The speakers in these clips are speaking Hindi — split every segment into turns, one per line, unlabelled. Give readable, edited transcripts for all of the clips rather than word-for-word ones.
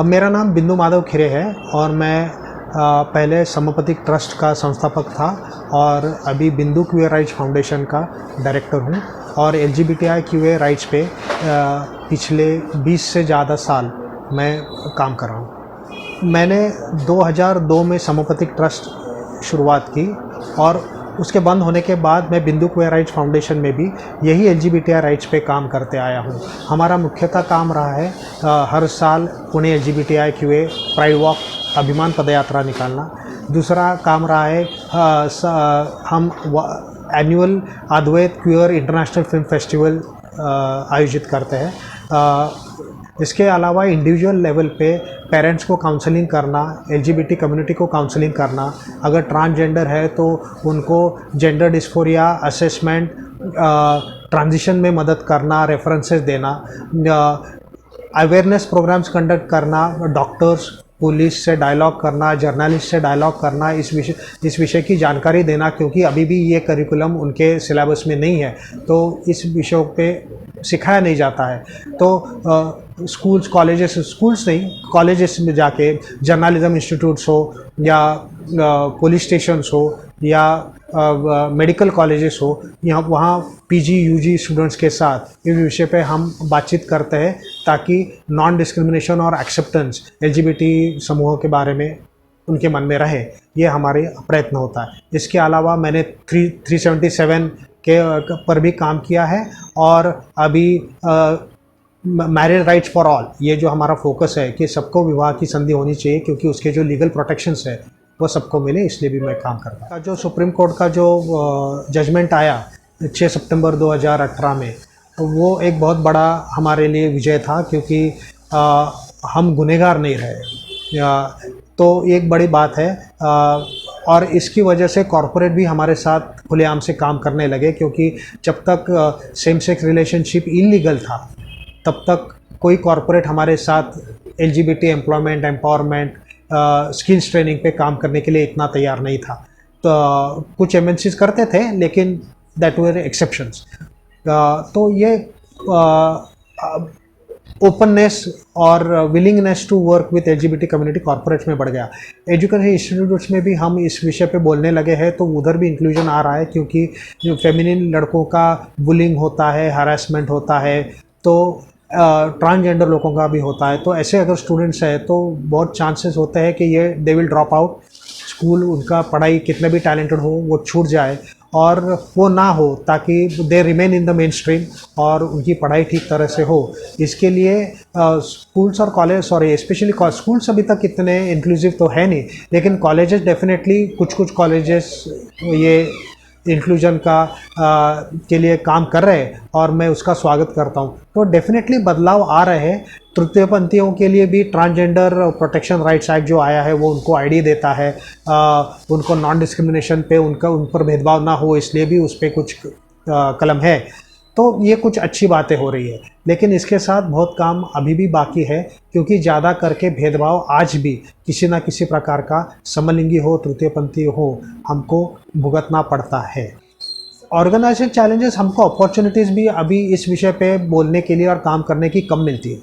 मेरा नाम बिंदु माधव खिरे है और मैं पहले समपथिक ट्रस्ट का संस्थापक था और अभी बिंदु क्यूए राइट्स फाउंडेशन का डायरेक्टर हूँ और एलजीबीटीआई क्यूए राइट्स पे पिछले 20 से ज़्यादा साल मैं काम कर रहा हूँ। मैंने 2002 में समपथिक ट्रस्ट शुरुआत की और उसके बंद होने के बाद मैं बिंदु क्यूए राइट्स फाउंडेशन में भी यही एलजीबीटीआई राइट्स पे काम करते आया हूँ। हमारा मुख्यतः काम रहा है हर साल Pune LGBTI QA pride walk अभिमान पदयात्रा निकालना। दूसरा काम रहा है हम एनुअल अद्वैत क्यूअर इंटरनेशनल फिल्म फेस्टिवल आयोजित करते हैं। इसके अलावा इंडिविजुअल लेवल पे पेरेंट्स को काउंसलिंग करना, एलजीबीटी कम्युनिटी को काउंसलिंग करना, अगर ट्रांसजेंडर है तो उनको जेंडर डिस्फोरिया असेसमेंट, ट्रांजिशन में मदद करना, रेफरेंसेस देना, अवेयरनेस प्रोग्राम्स कंडक्ट करना, डॉक्टर्स पुलिस से डायलॉग करना, जर्नलिस्ट से डायलॉग करना, इस विषय की जानकारी देना, क्योंकि अभी भी ये करिकुलम उनके सिलेबस में नहीं है तो इस विषयों पे सिखाया नहीं जाता है। तो स्कूल्स कॉलेजेस में जाके जर्नलिज्म इंस्टीट्यूट्स हो या पुलिस स्टेशंस हो या मेडिकल कॉलेजेस हो, यहाँ वहाँ पीजी यूजी स्टूडेंट्स के साथ इस विषय पे हम बातचीत करते हैं ताकि नॉन डिस्क्रिमिनेशन और एक्सेप्टेंस एलजीबीटी समूहों के बारे में उनके मन में रहे, ये हमारे प्रयत्न होता है। इसके अलावा मैंने 377 के पर भी काम किया है और अभी मैरिज राइट्स फॉर ऑल, ये जो हमारा फोकस है कि सबको विवाह की संधि होनी चाहिए क्योंकि उसके जो लीगल प्रोटेक्शंस है वो सबको मिले, इसलिए भी मैं काम करता हूँ। जो सुप्रीम कोर्ट का जो जजमेंट आया 6 सितंबर 2018 में, तो वो एक बहुत बड़ा हमारे लिए विजय था क्योंकि हम गुनहगार नहीं रहे, तो एक बड़ी बात है। और इसकी वजह से कॉरपोरेट भी हमारे साथ खुलेआम से काम करने लगे क्योंकि जब तक सेम सेक्स रिलेशनशिप इलीगल था तब तक कोई कॉरपोरेट हमारे साथ LGBT employment, empowerment, skills training पे काम करने के लिए इतना तैयार नहीं था। तो कुछ एमएनसीज करते थे लेकिन दैट वर एक्सेप्शंस। तो ये ओपननेस और willingness to work with LGBT community corporates में बढ़ गया। एजुकेशन इंस्टीट्यूट्स में भी हम इस विषय पे बोलने लगे हैं तो उधर भी इंक्लूजन आ रहा है क्योंकि जो फेमिनिन लड़कों का बुलिंग होता है, हरासमेंट होता है, तो ट्रांसजेंडर लोगों का भी होता है। तो ऐसे अगर स्टूडेंट्स हैं तो बहुत चांसेस होते हैं कि ये they will drop out school, उनका पढ़ाई कितने भी टैलेंटेड हो वो छूट जाए और वो ना हो ताकि they remain in the main stream और उनकी पढ़ाई ठीक तरह से हो। इसके लिए स्कूल्स और कॉलेज, स्पेशली स्कूल्स अभी तक इतने इंक्लूसिव तो है नहीं, लेकिन कॉलेजेस डेफिनेटली कुछ कॉलेजेस ये इंक्लूजन का के लिए काम कर रहे हैं और मैं उसका स्वागत करता हूँ। तो डेफिनेटली बदलाव आ रहे हैं। तृतीयपंथियों के लिए भी ट्रांसजेंडर प्रोटेक्शन राइट्स एक्ट जो आया है वो उनको आईडी देता है, उनको नॉन डिस्क्रिमिनेशन पे उन पर भेदभाव ना हो इसलिए भी उस पर कुछ कलम है। तो ये कुछ अच्छी बातें हो रही है, लेकिन इसके साथ बहुत काम अभी भी बाकी है क्योंकि ज़्यादा करके भेदभाव आज भी किसी न किसी प्रकार का समलिंगी हो, तृतीयपंथी हो, हमको भुगतना पड़ता है। ऑर्गेनाइजेशन चैलेंजेस, हमको अपॉर्चुनिटीज़ भी अभी इस विषय पे बोलने के लिए और काम करने की कम मिलती है।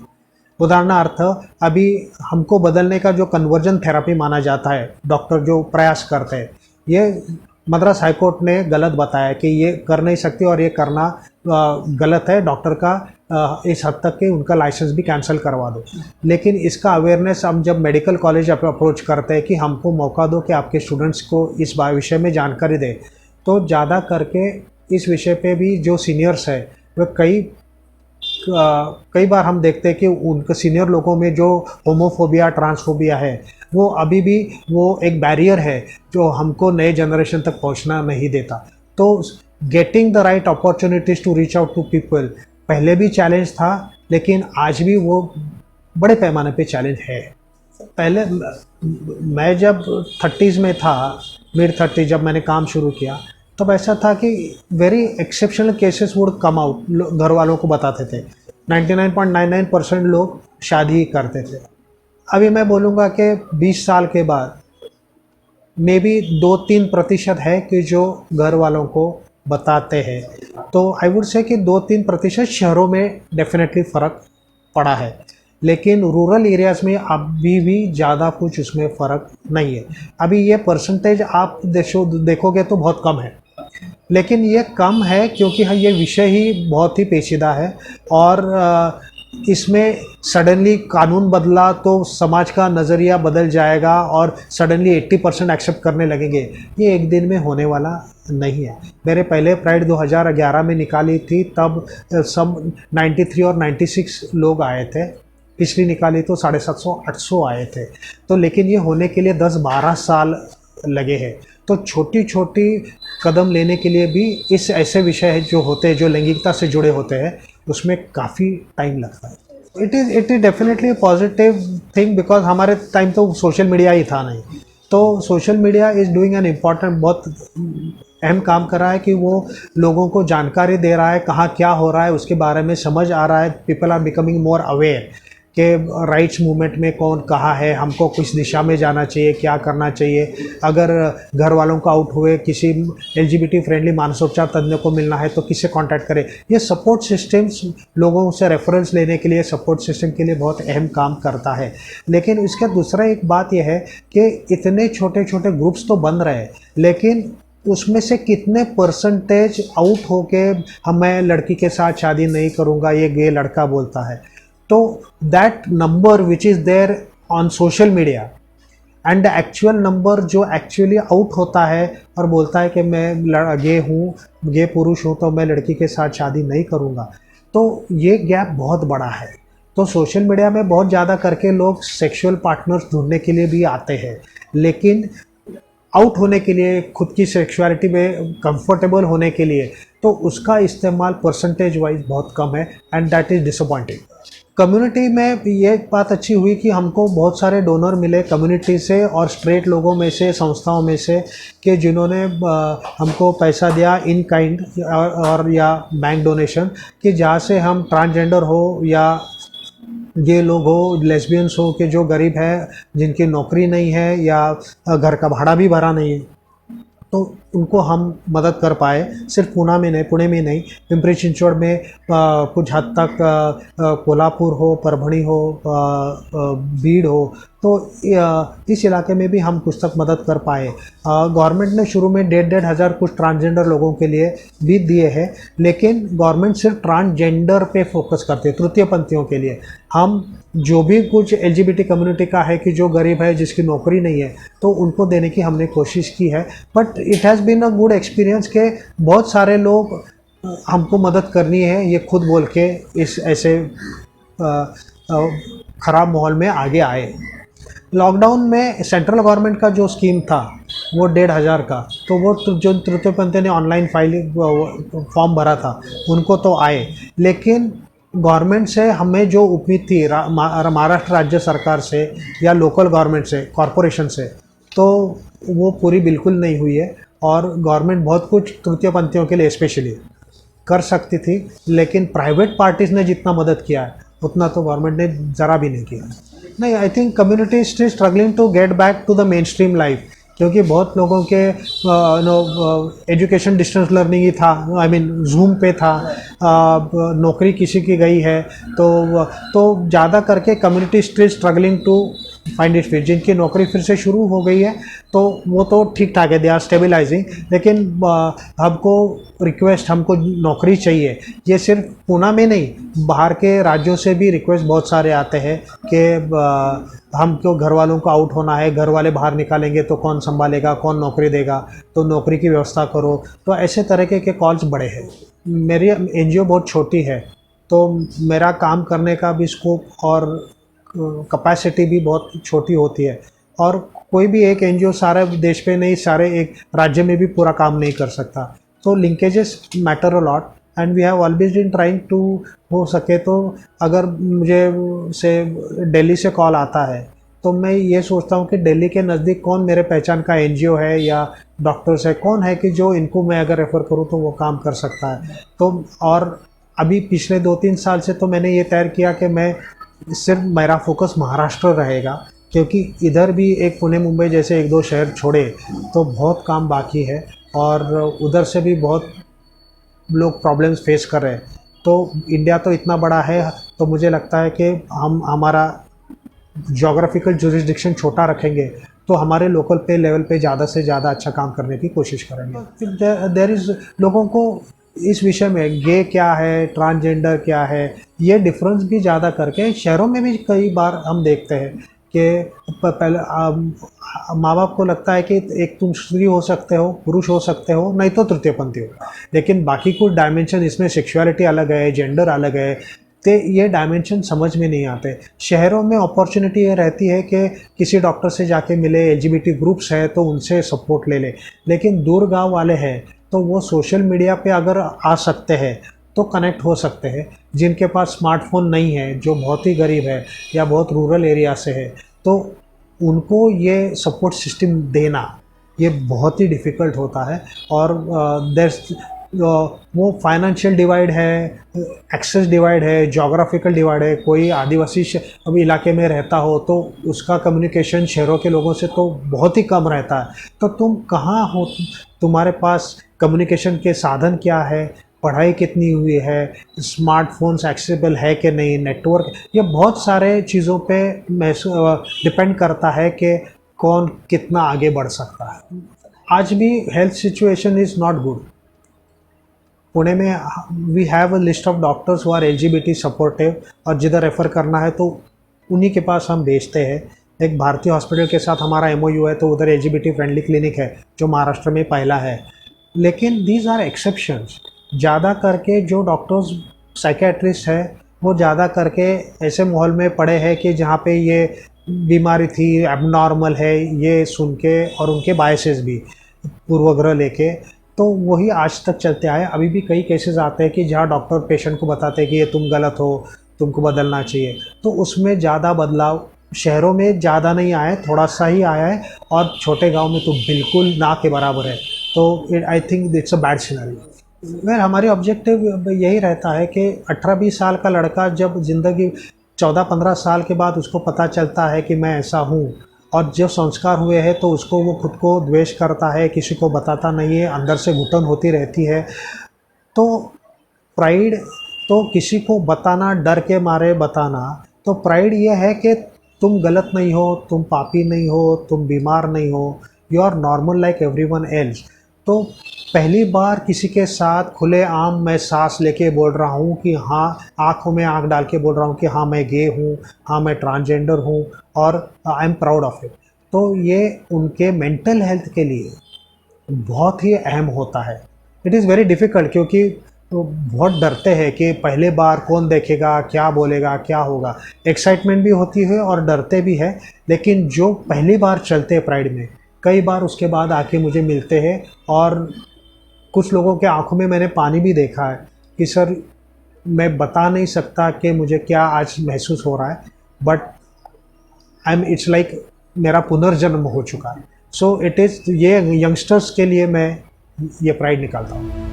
उदाहरणार्थ, अभी हमको बदलने का जो कन्वर्जन थेरेपी माना जाता है, डॉक्टर जो प्रयास करते हैं, ये मद्रास हाईकोर्ट ने गलत बताया कि ये कर नहीं सकती और ये करना गलत है, डॉक्टर का इस हद तक कि उनका लाइसेंस भी कैंसिल करवा दो। लेकिन इसका अवेयरनेस हम जब मेडिकल कॉलेज अप्रोच करते हैं कि हमको मौका दो कि आपके स्टूडेंट्स को इस विषय में जानकारी दें, तो ज़्यादा करके इस विषय पे भी जो सीनियर्स है वह कई बार हम देखते हैं कि उनके सीनियर लोगों में जो होमोफोबिया, ट्रांसफोबिया है वो अभी भी वो एक बैरियर है जो हमको नए जनरेशन तक पहुंचना नहीं देता। तो getting the right opportunities to reach out to people पहले भी चैलेंज था, लेकिन आज भी वो बड़े पैमाने पे चैलेंज है। पहले मैं जब 30s में था, मिड 30, जब मैंने काम शुरू किया तब ऐसा था कि very exceptional cases would come out, घर वालों को बताते थे। 99.99% लोग शादी करते थे। अभी मैं बोलूँगा कि 20 साल के बाद मे बी 2-3% है कि जो घर वालों को बताते हैं। तो आई वुड से कि 2-3% शहरों में डेफिनेटली फ़र्क पड़ा है, लेकिन रूरल एरियाज़ में अभी भी ज़्यादा कुछ उसमें फ़र्क नहीं है। अभी ये परसेंटेज आप देखोगे तो बहुत कम है, लेकिन ये कम है क्योंकि हाँ, ये विषय ही बहुत ही पेचीदा है और इसमें सडनली कानून बदला तो समाज का नज़रिया बदल जाएगा और सडनली 80% एक्सेप्ट करने लगेंगे। ये एक दिन में होने वाला नहीं है। मेरे पहले प्राइड 2011 में निकाली थी, तब सब 93 और 96 लोग आए थे। पिछली निकाली तो 750-800 आए थे। तो लेकिन ये होने के लिए 10-12 साल लगे हैं। तो छोटी छोटी कदम लेने के लिए भी इस ऐसे विषय जो होते हैं, जो लैंगिकता से जुड़े होते हैं, उसमें काफ़ी टाइम लगता है। It is definitely positive thing, because हमारे टाइम तो सोशल मीडिया ही था नहीं। तो social media is doing an important, बहुत अहम काम कर रहा है कि वो लोगों को जानकारी दे रहा है, कहाँ क्या हो रहा है उसके बारे में समझ आ रहा है। People are becoming more aware कि राइट्स मूवमेंट में कौन कहाँ है, हमको किस दिशा में जाना चाहिए, क्या करना चाहिए। अगर घर वालों को आउट हुए, किसी LGBT फ्रेंडली मानसोपचार तज्ञ को मिलना है तो किससे कांटेक्ट करें। ये सपोर्ट सिस्टम्स लोगों से रेफरेंस लेने के लिए, सपोर्ट सिस्टम के लिए बहुत अहम काम करता है। लेकिन इसका दूसरा एक बात यह है कि इतने छोटे छोटे ग्रुप्स तो बन रहे हैं, लेकिन उसमें से कितने परसेंटेज आउट होके मैं लड़की के साथ शादी नहीं करूँगा, ये गे लड़का बोलता है। तो that number which is there on social media and the actual number जो एक्चुअली आउट होता है और बोलता है कि मैं गे हूँ, गे पुरुष हूँ, तो मैं लड़की के साथ शादी नहीं करूँगा, तो ये गैप बहुत बड़ा है। तो सोशल मीडिया में बहुत ज़्यादा करके लोग सेक्सुअल पार्टनर्स ढूंढने के लिए भी आते हैं, लेकिन आउट होने के लिए, खुद की सेक्सुअलिटी में कंफर्टेबल होने के लिए, तो उसका इस्तेमाल परसेंटेज वाइज बहुत कम है and that is disappointing. Community में ये बात अच्छी हुई कि हमको बहुत सारे डोनर मिले कम्युनिटी से और स्ट्रेट लोगों में से, संस्थाओं में से, कि जिन्होंने हमको पैसा दिया इन काइंड और या बैंक डोनेशन, कि जहाँ से हम ट्रांसजेंडर हो या गे लोग हो, लेस्बियंस हो, कि जो गरीब है, जिनकी नौकरी नहीं है या घर का भाड़ा भी भरा नहीं है, तो उनको हम मदद कर पाए। सिर्फ पुणे में नहीं, पिंपरी चिंचवड़ में कुछ हद तक, कोल्हापुर हो, परभणी हो, बीड़ हो, तो इस इलाके में भी हम कुछ तक मदद कर पाए। गवर्नमेंट ने शुरू में 1,500 हज़ार कुछ ट्रांसजेंडर लोगों के लिए भी दिए हैं, लेकिन गवर्नमेंट सिर्फ ट्रांसजेंडर पे फोकस करती है, तृतीय पंथियों के लिए। हम जो भी कुछ LGBT कम्युनिटी का है कि जो गरीब है, जिसकी नौकरी नहीं है, तो उनको देने की हमने कोशिश की है। But it has been a good experience के बहुत सारे लोग हमको मदद करनी है ये खुद बोल के इस ऐसे ख़राब माहौल में आगे आए। लॉकडाउन में सेंट्रल गवर्नमेंट का जो स्कीम था वो 1,500 का, तो वो जो तृतीय पंथी ने ऑनलाइन फाइलिंग फॉर्म भरा था उनको तो आए, लेकिन गवर्नमेंट से हमें जो उम्मीद थी महाराष्ट्र राज्य सरकार से या लोकल गवर्नमेंट से, कॉरपोरेशन से, तो वो पूरी बिल्कुल नहीं हुई है। और गवर्नमेंट बहुत कुछ तृतीय पंथियों के लिए स्पेशली कर सकती थी, लेकिन प्राइवेट पार्टीज़ ने जितना मदद किया है उतना तो गवर्नमेंट ने ज़रा भी नहीं किया। नहीं, I think community is still struggling to get back to the mainstream life, क्योंकि बहुत लोगों के एजुकेशन डिस्टेंस लर्निंग ही था, आई मीन जूम पे था, नौकरी किसी की गई है, तो ज़्यादा करके community still struggling to find it fit. जिनकी नौकरी फिर से शुरू हो गई है तो वो तो ठीक ठाक है, दे आर स्टेबलाइजिंग, लेकिन हमको रिक्वेस्ट, हमको नौकरी चाहिए। ये सिर्फ पुणे में नहीं, बाहर के राज्यों से भी रिक्वेस्ट बहुत सारे आते हैं कि हमको घर वालों को आउट होना है, घर वाले बाहर निकालेंगे तो कौन संभालेगा, कौन नौकरी देगा, तो नौकरी की व्यवस्था करो। तो ऐसे तरीके के कॉल्स बड़े हैं। मेरी NGO बहुत छोटी है, तो मेरा काम करने का भी स्कोप और कैपेसिटी भी बहुत छोटी होती है, और कोई भी एक NGO सारे देश पे नहीं, सारे एक राज्य में भी पूरा काम नहीं कर सकता। तो linkages matter a lot and we have always been trying to, हो सके तो अगर मुझे से दिल्ली से कॉल आता है तो मैं ये सोचता हूँ कि दिल्ली के नज़दीक कौन मेरे पहचान का NGO है या डॉक्टर्स है, कौन है कि जो इनको मैं अगर रेफ़र करूँ तो वो काम कर सकता है। तो और अभी पिछले 2-3 साल से तो मैंने ये तय किया कि मैं सिर्फ मेरा फोकस महाराष्ट्र रहेगा, क्योंकि इधर भी एक पुणे मुंबई जैसे 1-2 शहर छोड़े तो बहुत काम बाकी है, और उधर से भी बहुत लोग प्रॉब्लम्स फेस कर रहे हैं। तो इंडिया तो इतना बड़ा है, तो मुझे लगता है कि हम हमारा जोग्राफिकल जुरिस्डिक्शन छोटा रखेंगे तो हमारे लोकल पे लेवल पे ज़्यादा से ज़्यादा अच्छा काम करने की कोशिश करेंगे। देर इज़ लोगों को इस विषय में गे क्या है, ट्रांसजेंडर क्या है, ये डिफरेंस भी ज़्यादा करके शहरों में भी कई बार हम देखते हैं कि पहले माँ बाप को लगता है कि एक तुम स्त्री हो सकते हो, पुरुष हो सकते हो, नहीं तो तृतीयपंथी हो, लेकिन बाकी कुछ डायमेंशन इसमें सेक्सुअलिटी अलग है, जेंडर अलग है, तो ये डायमेंशन समझ में नहीं आते। शहरों में अपॉर्चुनिटी ये रहती है कि किसी डॉक्टर से जाके मिले, एलजीबीटी ग्रुप्स है तो उनसे सपोर्ट ले ले, लेकिन दूर गांव वाले हैं तो वो सोशल मीडिया पे अगर आ सकते हैं तो कनेक्ट हो सकते हैं। जिनके पास स्मार्टफोन नहीं है, जो बहुत ही गरीब है या बहुत रूरल एरिया से है, तो उनको ये सपोर्ट सिस्टम देना ये बहुत ही डिफ़िकल्ट होता है। और वो फाइनेंशियल डिवाइड है, एक्सेस डिवाइड है, जोग्राफिकल डिवाइड है। कोई आदिवासी अभी इलाके में रहता हो तो उसका कम्युनिकेशन शहरों के लोगों से तो बहुत ही कम रहता है। तो तुम कहाँ हो, तुम्हारे पास कम्युनिकेशन के साधन क्या है, पढ़ाई कितनी हुई है, स्मार्टफोन्स एक्सेसिबल है कि नहीं, नेटवर्क, ये बहुत सारे चीज़ों पे डिपेंड करता है कि कौन कितना आगे बढ़ सकता है। आज भी health situation is not good. Pune में we have a list of doctors who are LGBT supportive, और जिधर रेफ़र करना है तो उन्हीं के पास हम भेजते हैं। एक भारतीय हॉस्पिटल के साथ हमारा एमओयू है तो उधर एलजीबीटी फ्रेंडली क्लिनिक है जो महाराष्ट्र में पहला है, लेकिन दीज आर एक्सेप्शंस। ज़्यादा करके जो डॉक्टर्स साइकेट्रिस्ट है वो ज़्यादा करके ऐसे माहौल में पड़े हैं कि जहाँ पे ये बीमारी थी, एबनॉर्मल है, ये सुन के और उनके बायसेस भी पूर्वग्रह लेके, तो वही आज तक चलते आए। अभी भी कई केसेस आते हैं कि जहाँ डॉक्टर पेशेंट को बताते हैं कि ये तुम गलत हो, तुमको बदलना चाहिए, तो उसमें ज़्यादा बदलाव शहरों में ज़्यादा नहीं आया है, थोड़ा सा ही आया है, और छोटे गांव में तो बिल्कुल ना के बराबर है। तो I think it's a bad scenario. Well हमारी ऑब्जेक्टिव यही रहता है कि 18-20 साल का लड़का जब ज़िंदगी 14-15 साल के बाद उसको पता चलता है कि मैं ऐसा हूँ, और जो संस्कार हुए हैं तो उसको वो खुद को द्वेष करता है, किसी को बताता नहीं है, अंदर से घुटन होती रहती है। तो प्राइड तो किसी को बताना, डर के मारे बताना, तो प्राइड ये है कि तुम गलत नहीं हो, तुम पापी नहीं हो, तुम बीमार नहीं हो, you are normal like everyone else. तो पहली बार किसी के साथ खुले आम मैं सांस लेके बोल रहा हूँ कि हाँ, आँखों में आँख डाल के बोल रहा हूँ कि हाँ मैं गे हूँ, हाँ मैं ट्रांसजेंडर हूँ, और I am proud of it. तो ये उनके मेंटल हेल्थ के लिए बहुत ही अहम होता है। इट इज़ वेरी डिफ़िकल्ट, क्योंकि तो बहुत डरते हैं कि पहले बार कौन देखेगा, क्या बोलेगा, क्या होगा। एक्साइटमेंट भी होती है और डरते भी हैं, लेकिन जो पहली बार चलते हैं प्राइड में, कई बार उसके बाद आके मुझे मिलते हैं, और कुछ लोगों के आंखों में मैंने पानी भी देखा है कि सर मैं बता नहीं सकता कि मुझे क्या आज महसूस हो रहा है, बट इट्स लाइक मेरा पुनर्जन्म हो चुका है। सो इट इज़, ये यंगस्टर्स के लिए मैं ये प्राइड निकालता हूँ।